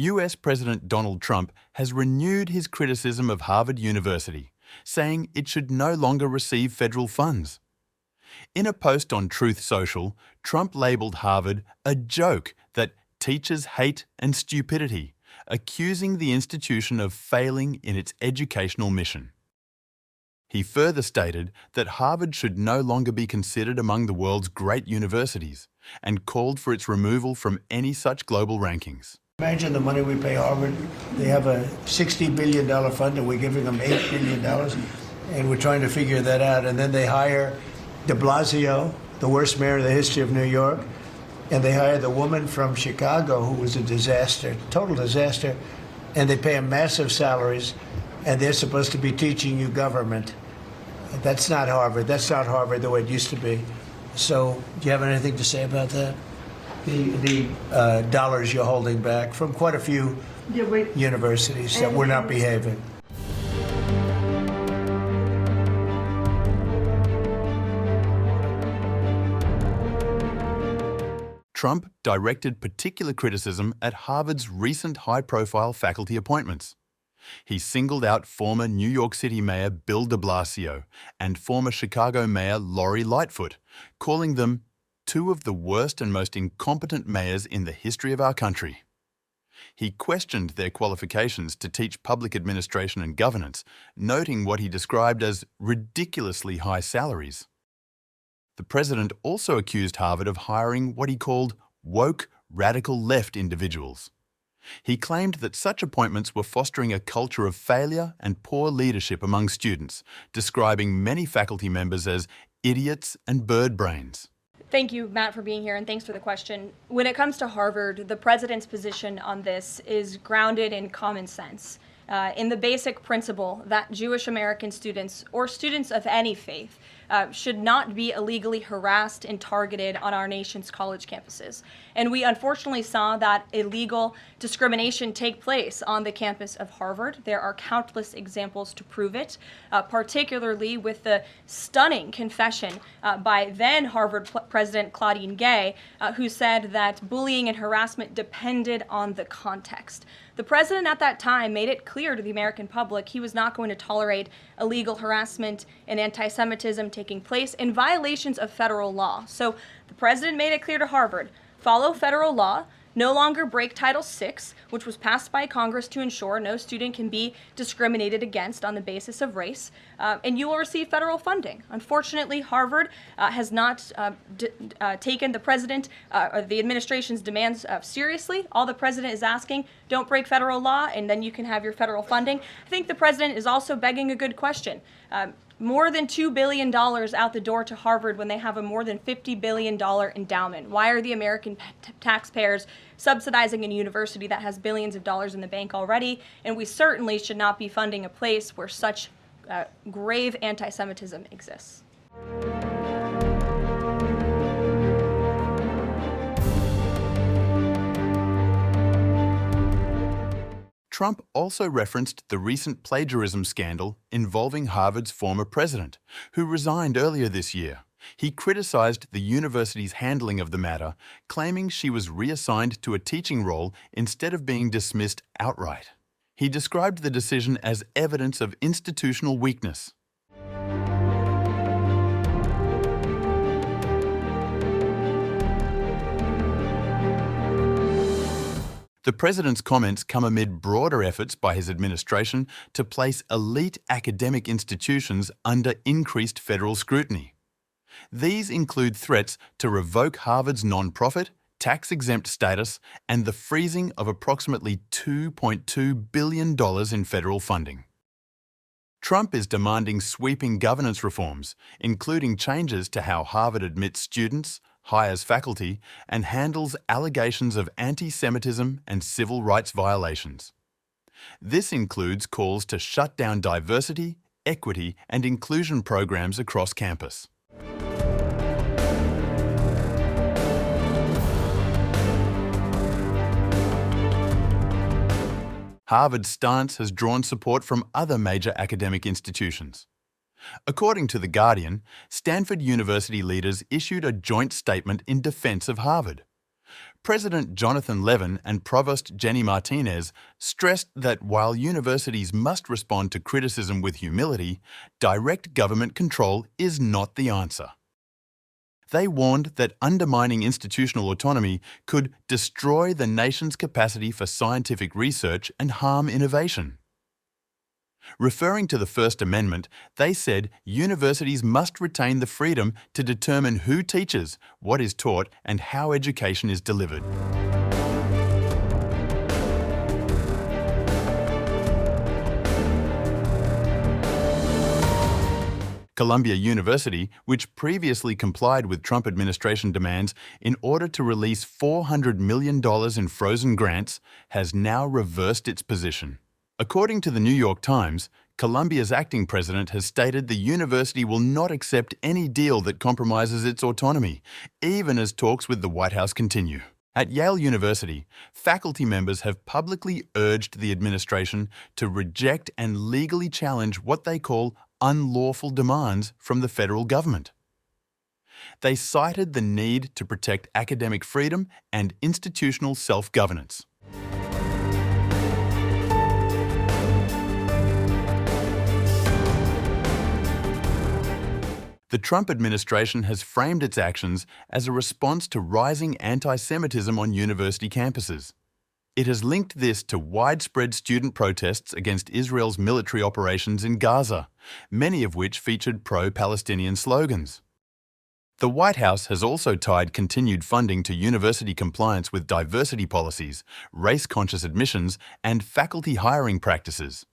US President Donald Trump has renewed his criticism of Harvard University, saying it should no longer receive federal funds. In a post on Truth Social, Trump labelled Harvard a joke that teaches hate and stupidity, accusing the institution of failing in its educational mission. He further stated that Harvard should no longer be considered among the world's great universities and called for its removal from any such global rankings. Imagine the money we pay Harvard. They have a $60 billion fund and we're giving them $8 billion, and we're trying to figure that out. And then they hire de Blasio, the worst mayor in the history of New York, and they hire the woman from Chicago who was a disaster, total disaster, and they pay them massive salaries, and they're supposed to be teaching you government. That's not Harvard. That's not Harvard the way it used to be. So do you have anything to say about that? The dollars you're holding back from quite a few universities that were not behaving. Trump directed particular criticism at Harvard's recent high-profile faculty appointments. He singled out former New York City Mayor Bill de Blasio and former Chicago Mayor Lori Lightfoot, calling them two of the worst and most incompetent mayors in the history of our country. He questioned their qualifications to teach public administration and governance, noting what he described as ridiculously high salaries. The president also accused Harvard of hiring what he called woke, radical left individuals. He claimed that such appointments were fostering a culture of failure and poor leadership among students, describing many faculty members as idiots and bird brains. Thank you, Matt, for being here, and thanks for the question. When it comes to Harvard, the president's position on this is grounded in common sense, in the basic principle that Jewish American students, or students of any faith, should not be illegally harassed and targeted on our nation's college campuses. And we unfortunately saw that illegal discrimination take place on the campus of Harvard. There are countless examples to prove it, particularly with the stunning confession by then Harvard President Claudine Gay, who said that bullying and harassment depended on the context. The president at that time made it clear to the American public he was not going to tolerate illegal harassment and anti-Semitism taking place in violations of federal law. So the president made it clear to Harvard, follow federal law, no longer break Title VI, which was passed by Congress to ensure no student can be discriminated against on the basis of race, and you will receive federal funding. Unfortunately, Harvard has not taken the president or the administration's demands seriously. All the president is asking, don't break federal law, and then you can have your federal funding. I think the president is also begging a good question. More than $2 billion out the door to Harvard when they have a more than $50 billion endowment. Why are the American taxpayers subsidizing a university that has billions of dollars in the bank already? And we certainly should not be funding a place where such grave anti-Semitism exists. Trump also referenced the recent plagiarism scandal involving Harvard's former president, who resigned earlier this year. He criticized the university's handling of the matter, claiming she was reassigned to a teaching role instead of being dismissed outright. He described the decision as evidence of institutional weakness. The president's comments come amid broader efforts by his administration to place elite academic institutions under increased federal scrutiny. These include threats to revoke Harvard's nonprofit, tax-exempt status, and the freezing of approximately $2.2 billion in federal funding. Trump is demanding sweeping governance reforms, including changes to how Harvard admits students, hires faculty, and handles allegations of anti-Semitism and civil rights violations. This includes calls to shut down diversity, equity, and inclusion programs across campus. Harvard's stance has drawn support from other major academic institutions. According to The Guardian, Stanford University leaders issued a joint statement in defense of Harvard. President Jonathan Levin and Provost Jenny Martinez stressed that while universities must respond to criticism with humility, direct government control is not the answer. They warned that undermining institutional autonomy could destroy the nation's capacity for scientific research and harm innovation. Referring to the First Amendment, they said universities must retain the freedom to determine who teaches, what is taught, and how education is delivered. Columbia University, which previously complied with Trump administration demands in order to release $400 million in frozen grants, has now reversed its position. According to the New York Times, Columbia's acting president has stated the university will not accept any deal that compromises its autonomy, even as talks with the White House continue. At Yale University, faculty members have publicly urged the administration to reject and legally challenge what they call unlawful demands from the federal government. They cited the need to protect academic freedom and institutional self-governance. The Trump administration has framed its actions as a response to rising anti-Semitism on university campuses. It has linked this to widespread student protests against Israel's military operations in Gaza, many of which featured pro-Palestinian slogans. The White House has also tied continued funding to university compliance with diversity policies, race-conscious admissions, and faculty hiring practices.